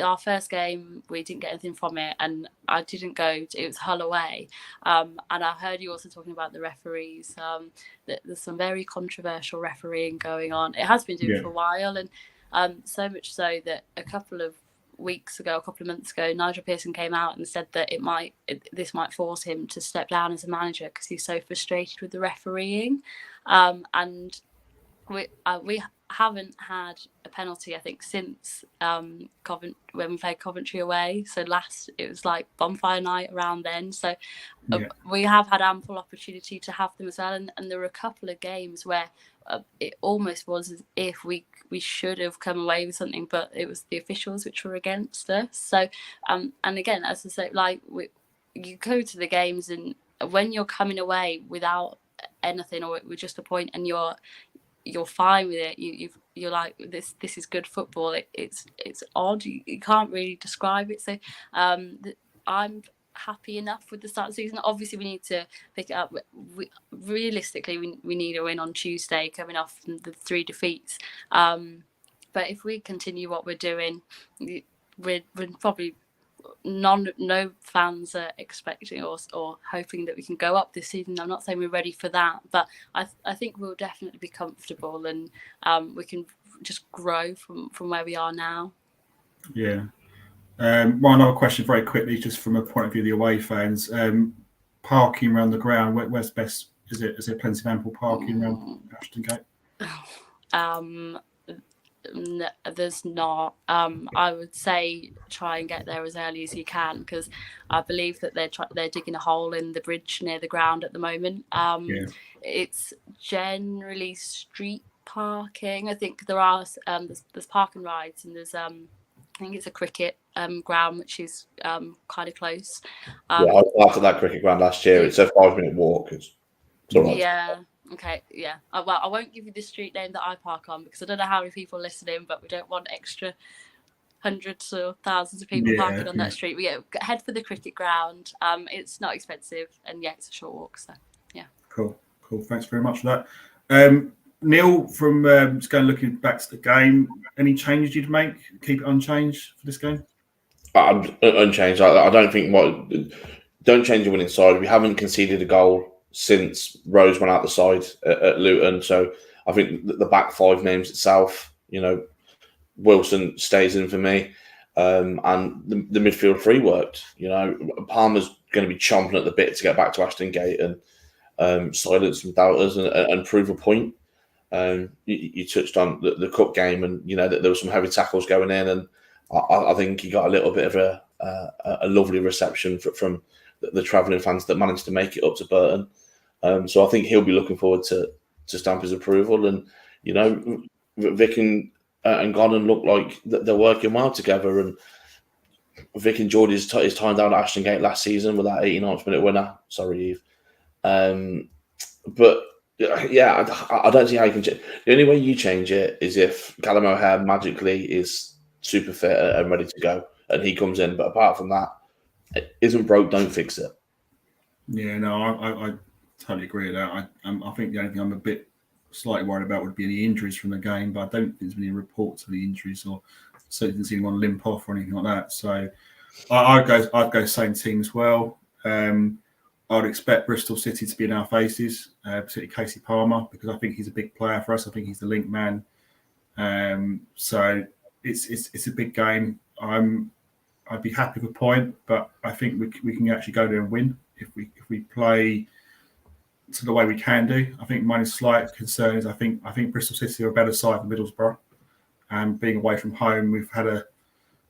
our first game we didn't get anything from it, and I didn't go. It was Hull away, and I heard you also talking about the referees. There's some very controversial refereeing going on. It has been doing for a while, and so much so that a couple of months ago, Nigel Pearson came out and said that this might force him to step down as a manager because he's so frustrated with the refereeing, and we haven't had a penalty, I think, since when we played Coventry away. So it was like bonfire night around then. So we have had ample opportunity to have them as well. And there were a couple of games where it almost was as if we should have come away with something, but it was the officials which were against us. So and again, as I say, like you go to the games, and when you're coming away without anything or with just a point, and you're fine with it, you're like, this is good football. It's odd, you can't really describe it. So I'm happy enough with the start of the season. Obviously we need to pick it up. Realistically we need a win on Tuesday, coming off the 3 defeats, but if we continue what we're doing, we're probably no fans are expecting or hoping that we can go up this season. I'm not saying we're ready for that, but I think we'll definitely be comfortable, and we can just grow from where we are now. Yeah. One other question very quickly, just from a point of view of the away fans. Parking around the ground, where's best? Is there plenty of ample parking around Ashton Gate? No, there's not. I would say try and get there as early as you can, because I believe that they're digging a hole in the bridge near the ground at the moment. It's generally street parking. I think there are there's park and rides, and there's I think it's a cricket ground which is kind of close. I parked at that cricket ground last year. It's a 5-minute walk. It's all right. Yeah. Okay, yeah. Well, I won't give you the street name that I park on, because I don't know how many people are listening, but we don't want extra hundreds or thousands of people parking on that street. We head for the cricket ground. It's not expensive, and it's a short walk. So yeah. Cool. Thanks very much for that. Neil, from just going looking back to the game, any changes you'd make? Keep it unchanged for this game? Unchanged. I don't think don't change the winning side. We haven't conceded a goal since Rose went out the side at Luton. So I think the back 5 names itself, Wilson stays in for me. And the midfield 3 worked. Palmer's going to be chomping at the bit to get back to Ashton Gate and silence some doubters and prove a point. You touched on the cup game, and that there were some heavy tackles going in, and I think he got a little bit of a lovely reception from the travelling fans that managed to make it up to Burton. So I think he'll be looking forward to stamp his approval. And Vic and Gordon look like they're working well together. And Vic enjoyed his time down at Ashton Gate last season with that 89th minute winner. Sorry, Eve. But I don't see how you can change. The only way you change it is if Callum O'Hare magically is super fit and ready to go, and he comes in. But apart from that, it isn't broke, don't fix it. Yeah, no, I totally agree with that. I think the only thing I'm a bit slightly worried about would be any injuries from the game, but I don't think there's been any reports of any injuries, or certainly didn't see anyone limp off or anything like that. So I'd go same team as well. I'd expect Bristol City to be in our faces, particularly Casey Palmer, because I think he's a big player for us. I think he's the link man. So it's a big game. I'd be happy with a point, but I think we can actually go there and win if we play to the way we can do. I think my slight concern is I think Bristol City are a better side than Middlesbrough, and being away from home, we've played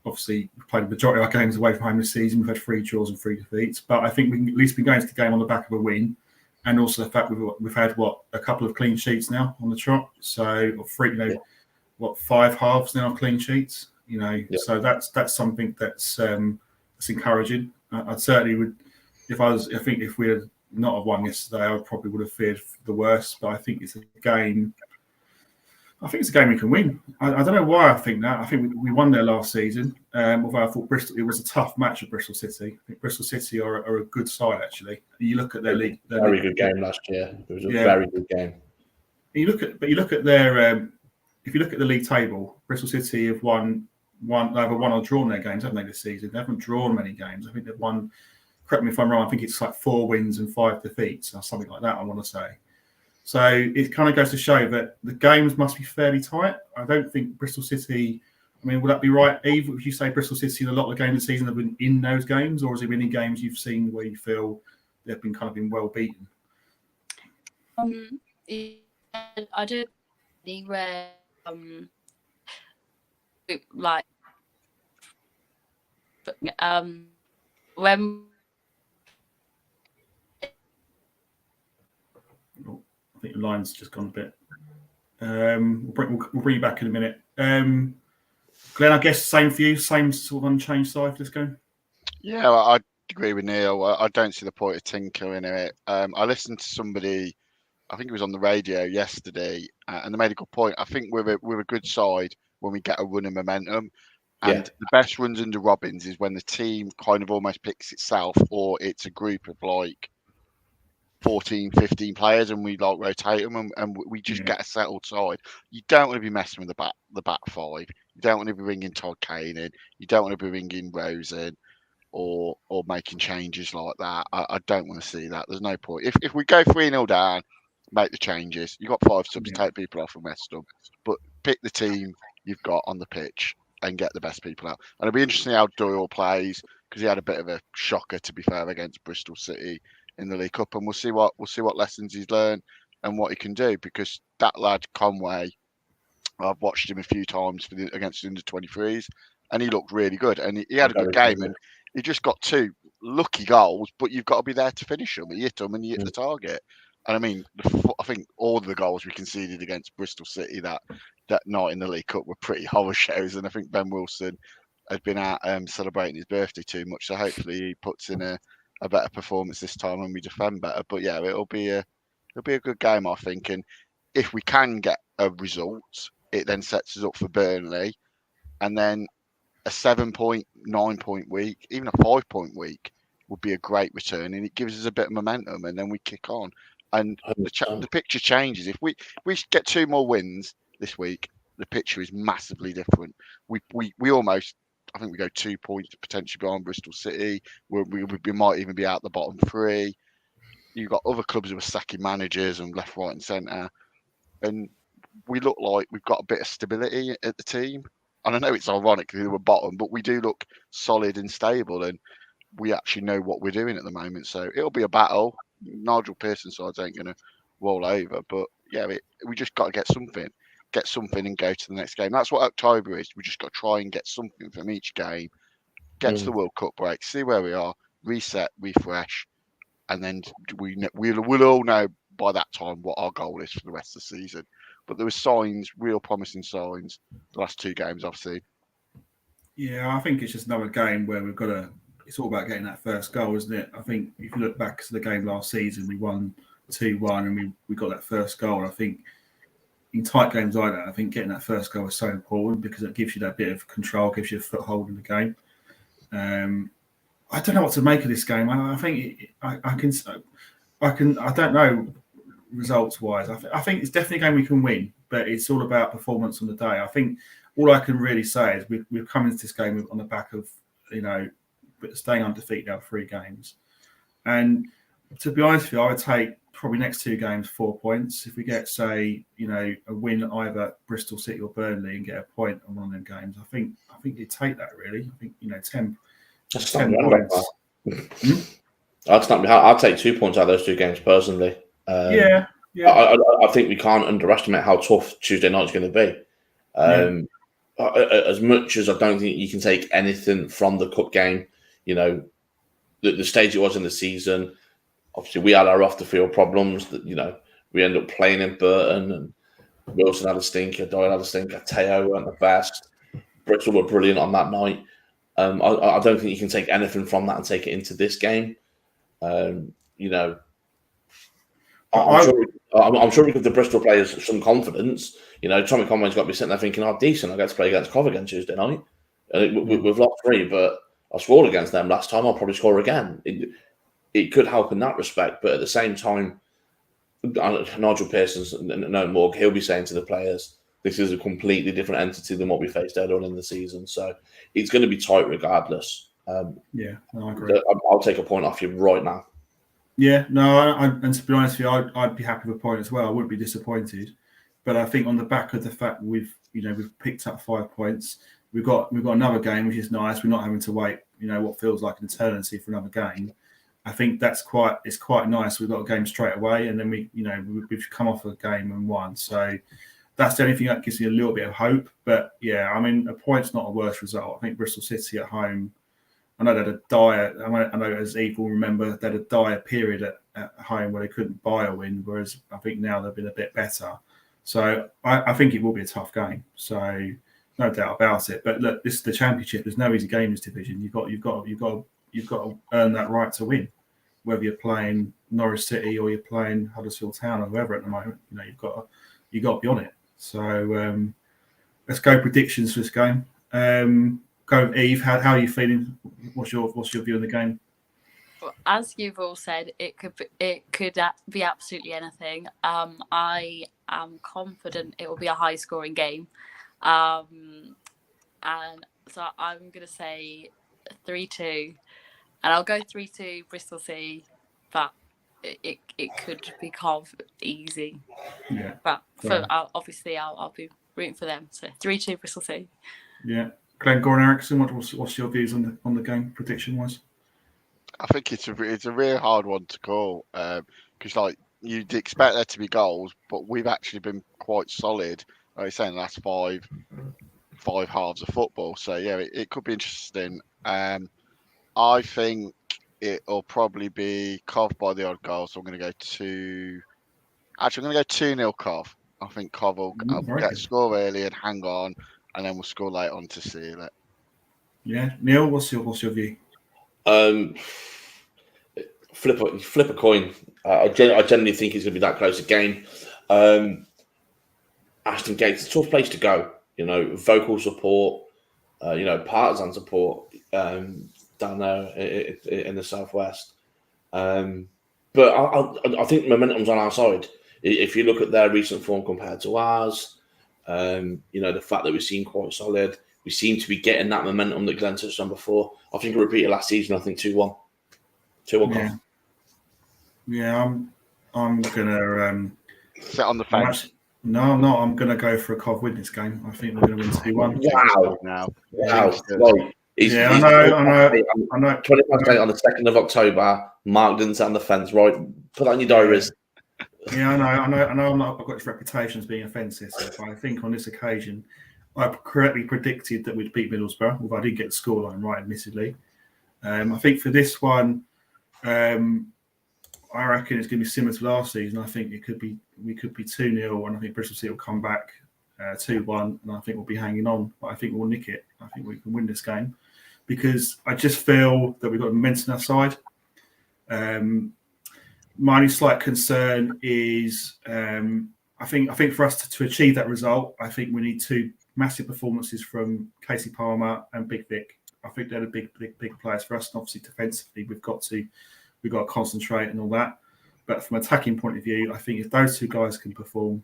the majority of our games away from home this season. We've had 3 draws and 3 defeats, but I think we can at least be going to the game on the back of a win, and also the fact we've had a couple of clean sheets now on the trot. So 5 halves now clean sheets. So that's something that's it's encouraging. I certainly would, I think if we had not have won yesterday, I probably would have feared the worst. But I think it's a game. I think it's a game we can win. I don't know why I think that. I think we won there last season. Although I thought it was a tough match at Bristol City. I think Bristol City are a good side actually. You look at their league. Very good game last year. It was a very good game. You look at their. If you look at the league table, Bristol City have won. They either won or drawn their games, haven't they, this season? They haven't drawn many games. I think they've won. Correct me if I'm wrong. I think it's like 4 wins and 5 defeats or something like that. I want to say. So it kind of goes to show that the games must be fairly tight. I don't think Bristol City. I mean, would that be right, Eve? Would you say Bristol City in a lot of the games this season have been in those games, or has there been any games you've seen where you feel they've been kind of been well beaten? I do where like when. I think the line's just gone a bit. We'll bring you back in a minute. Glenn, I guess same for you, same sort of unchanged side for this game? Yeah, I agree with Neil. I don't see the point of tinkering in it. I listened to somebody, I think it was on the radio yesterday, and they made a good point. I think we're a good side when we get a run of momentum. And the best runs under Robins is when the team kind of almost picks itself, or it's a group of like 14, 15 players, and we like rotate them, and we just get a settled side. You don't want to be messing with the back five. You don't want to be bringing Todd Kane in. You don't want to be bringing Rose in, or making changes like that. I don't want to see that. There's no point. If we go 3-0 down, make the changes. You've got 5 subs, take people off and rest them. But pick the team you've got on the pitch and get the best people out. And it'll be interesting how Doyle plays, because he had a bit of a shocker, to be fair, against Bristol City in the League Cup, and we'll see what lessons he's learned and what he can do, because that lad Conway, I've watched him a few times against the under-23s, and he looked really good, and he had a good game, and he just got 2 lucky goals, but you've got to be there to finish them. You hit them and you hit the target. And I mean, I think all of the goals we conceded against Bristol City that night in the League Cup were pretty horror shows, and I think Ben Wilson had been out celebrating his birthday too much, so hopefully he puts in a better performance this time and we defend better. But yeah, it'll be a good game, I think. And if we can get a result, it then sets us up for Burnley, and then a 7-point, 9-point week, even a 5-point week would be a great return, and it gives us a bit of momentum, and then we kick on. And the picture changes. If we get 2 more wins this week, the picture is massively different. We almost, I think we go 2 points potentially behind Bristol City. We might even be out the bottom 3. You've got other clubs who are sacking managers and left, right, and centre, and we look like we've got a bit of stability at the team. And I know it's ironic because we're bottom, but we do look solid and stable, and we actually know what we're doing at the moment. So it'll be a battle. Nigel Pearson's sides ain't going to roll over, but yeah, we just got to get something and go to the next game. That's what October is. We just got to try and get something from each game, get to the World Cup break, see where we are, reset, refresh, and then we'll all know by that time what our goal is for the rest of the season. But there were signs, real promising signs, the last 2 games I've seen. Yeah, I think it's just another game where we've got to. It's all about getting that first goal, isn't it? I think if you look back to the game last season, we won 2-1 and we got that first goal. I think in tight games like that, I think getting that first goal is so important because it gives you that bit of control, gives you a foothold in the game. I don't know what to make of this game. I think I don't know results wise. I think it's definitely a game we can win, but it's all about performance on the day. I think all I can really say is we've come into this game on the back of staying undefeated out 3 games, and to be honest with you, I would take probably next 2 games 4 points. If we get, say, a win either Bristol City or Burnley and get a point on one of them games, I think you'd take that really. I think 10 points. I'd take 2 points out of those 2 games personally. Yeah. I think we can't underestimate how tough Tuesday night's going to be. As much as I don't think you can take anything from the cup game, the stage it was in the season. Obviously, we had our off the field problems. That we ended up playing in Burton, and Wilson had a stinker, Doyle had a stinker, Teo weren't the best. Bristol were brilliant on that night. I don't think you can take anything from that and take it into this game. You know, I'm sure we give the Bristol players some confidence. You know, Tommy Conway's got to be sitting there thinking, "Oh, decent! I get to play against Cov again Tuesday night. We've lost 3, but I scored against them last time. I'll probably score again." It could help in that respect, but at the same time, Nigel Pearson's no more. He'll be saying to the players, "This is a completely different entity than what we faced earlier on in the season." So it's going to be tight regardless. I agree. I'll take a point off you right now. Yeah, no, and to be honest with you, I'd be happy with a point as well. I wouldn't be disappointed, but I think on the back of the fact we've picked up 5 points, we've got another game which is nice. We're not having to wait, what feels like an eternity for another game. I think it's quite nice. We've got a game straight away, and then we've come off a game and won. So that's the only thing that gives me a little bit of hope. But yeah, I mean, a point's not a worse result. I think Bristol City at home, I know they had a dire. I know as Eve will remember, they had a dire period at home where they couldn't buy a win. Whereas I think now they've been a bit better. So I think it will be a tough game. So no doubt about it. But look, this is the Championship. There's no easy game in this division. You've got to earn that right to win. Whether you're playing Norwich City or you're playing Huddersfield Town or whoever at the moment, you've got to be on it. So let's go predictions for this game. Go Eve. How are you feeling? What's your view on the game? Well, as you've all said, it could be absolutely anything. I am confident it will be a high scoring game, and so I'm going to say 3-2. And I'll go 3-2 Bristol City, but it could be easy. Yeah. But obviously I'll be rooting for them. So 3-2 Bristol City. Yeah. Glenn Goran Eriksson, what's your views on the game prediction wise? I think it's a really hard one to call because you'd expect there to be goals, but we've actually been quite solid. Like I say, in the last five halves of football. So yeah, it could be interesting. I think it'll probably be Cov by the odd goal, so I'm going to go 2-0 Cov. I think Cov will get a score early and hang on, and then we'll score late on to seal it. Yeah, Neil, what's your view? Flip a coin. I genuinely think it's going to be that close a game. Ashton Gate's a tough place to go. Vocal support, partisan support. Down there in the southwest, but I think momentum's on our side. If you look at their recent form compared to ours, the fact that we've seen quite solid, we seem to be getting that momentum that Glenn touched on before. I think I repeated last season. I think 2-1. Yeah, I'm gonna sit on the fence. No, I'm not. I'm gonna go for a Cov win this game. I think we're gonna win 2-1. Wow! Right. I know. 20 on the 2nd of October. Mark didn't sit on the fence, right? Put that on your diaries. Yeah, I know. I've got this reputation as being offensive, but I think on this occasion, I correctly predicted that we'd beat Middlesbrough, although I didn't get the scoreline right, admittedly. I think for this one, I reckon it's going to be similar to last season. I think we could be 2-0, and I think Bristol City will come back 2-1, and I think we'll be hanging on. But I think we'll nick it. I think we can win this game because I just feel that we've got momentum on our side. My only slight concern is I think for us to achieve that result, I think we need 2 massive performances from Casey Palmer and Big Vic. I think they're the big players for us, and obviously defensively we've got to concentrate and all that. But from an attacking point of view, I think if those 2 guys can perform,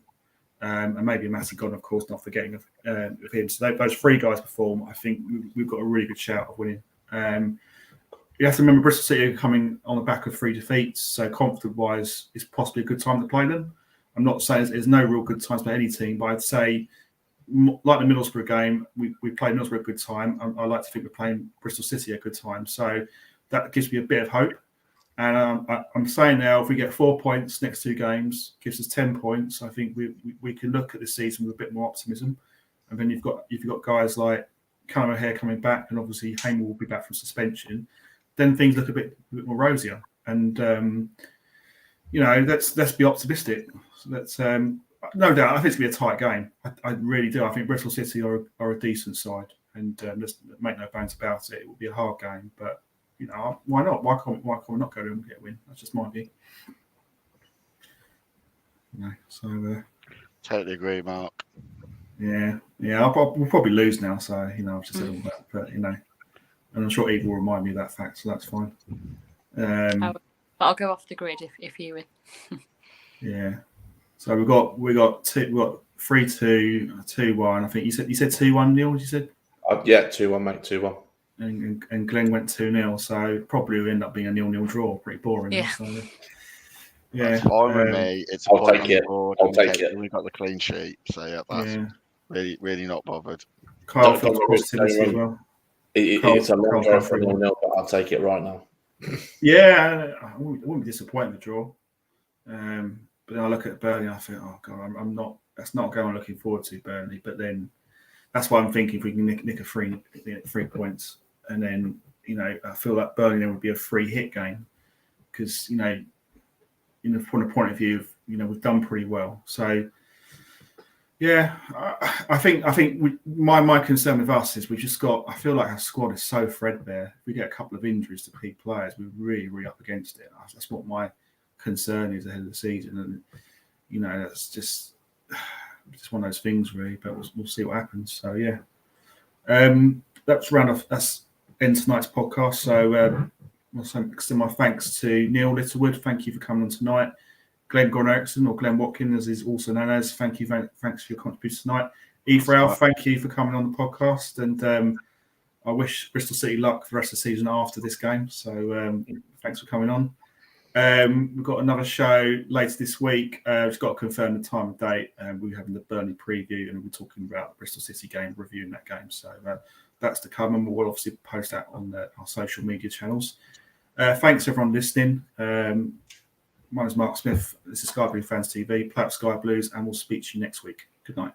and maybe Matty Godden, of course, not forgetting of him. So those 3 guys perform, I think we've got a really good shout of winning. You have to remember Bristol City are coming on the back of 3 defeats, so confidence-wise, it's possibly a good time to play them. I'm not saying there's no real good times to play any team, but I'd say, like the Middlesbrough game, we played Middlesbrough a good time. I like to think we're playing Bristol City a good time. So that gives me a bit of hope. And I'm saying now, if we get 4 points next 2 games, gives us 10 points. I think we can look at the season with a bit more optimism. And then you've got guys like Callum O'Hare coming back, and obviously Hamer will be back from suspension. Then things look a bit more rosier. And let's be optimistic. That's no doubt. I think it's gonna be a tight game. I really do. I think Bristol City are a decent side. and just make no bones about it. It will be a hard game, but why not? Why can't we not go to and get a win? That's just my view. Totally agree, Mark. Yeah. We'll probably lose now. So I've just said all that, but and I'm sure Eve will remind me of that fact, so that's fine. I'll go off the grid if you win. Yeah. So we got 3-2, 2-1. I think you said 2-1, Neil. You said 2-1, mate. 2-1. And Glenn went 2-0. So probably will end up being a 0-0 draw. Pretty boring. Yeah. So, That's fine with me. It's a I'll point take on the it. board. I'll take it. We've got the clean sheet, so yeah, that's really, really not bothered. Kyle feels positivity as well. It's a long draw for 0-0, but I'll take it right now. Yeah, I wouldn't be disappointed in the draw. But then I look at Burnley and I think, oh God, I'm not. That's not a game I'm looking forward to, Burnley. But then that's why I'm thinking if we can nick 3 points, and then I feel like Burnley then would be a free hit game because from the point of view of we've done pretty well. So yeah, I think my concern with us is I feel like our squad is so threadbare. If we get a couple of injuries to key players, we're really up against it. That's what my concern is ahead of the season, and that's just one of those things really. But we'll see what happens. So yeah, that's end tonight's podcast. So I'll extend my thanks to Neil Littlewood. Thank you for coming on tonight. Glenn Erickson, or Glenn Watkins, as is also known as. Thanks for your contribution tonight. Ephraim, thank you for coming on the podcast, and I wish Bristol City luck for the rest of the season after this game. So thanks for coming on. We've got another show later this week. We've got to confirm the time and date. We're having the Burnley preview, and we're talking about the Bristol City game, reviewing that game. So that's to come, and we'll obviously post that on our social media channels. Thanks everyone listening. My name is Mark Smith. This is Sky Blue Fans TV. Play up Sky Blues, and we'll speak to you next week. Good night.